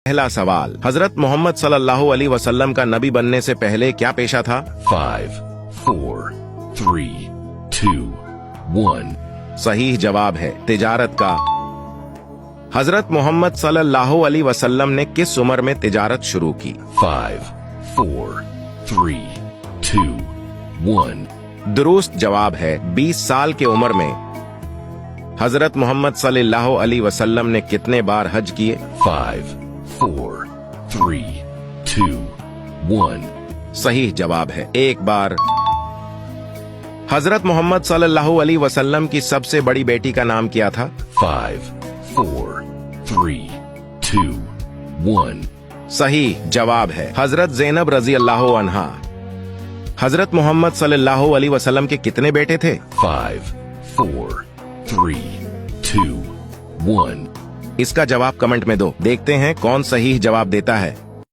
पहला सवाल, हजरत मोहम्मद सल्लल्लाहु अलैहि वसल्लम का नबी बनने से पहले क्या पेशा था? 5, 4, 3, 2, 1. सही जवाब है तिजारत का। हजरत मोहम्मद सल्लल्लाहु अलैहि वसल्लम ने किस उम्र में तिजारत शुरू की? 5, 4, 3, 2, 1. दुरुस्त जवाब है 20 साल के उम्र में। हजरत मोहम्मद सल्लल्लाहु अलैहि वसल्लम ने कितने बार हज किए? 5, 4, 3, 2, 1. सही जवाब है एक बार। हजरत मोहम्मद सल्लल्लाहु अलैहि वसल्लम की सबसे बड़ी बेटी का नाम क्या था? 5, 4, 3, 2, 1. सही जवाब है हजरत ज़ैनब रजी अल्लाह अन्हा। हजरत मोहम्मद सल्लल्लाहु अलैहि वसल्लम के कितने बेटे थे? 5, 4, 3, 2, 1. इसका जवाब कमेंट में दो, देखते हैं कौन सही जवाब देता है।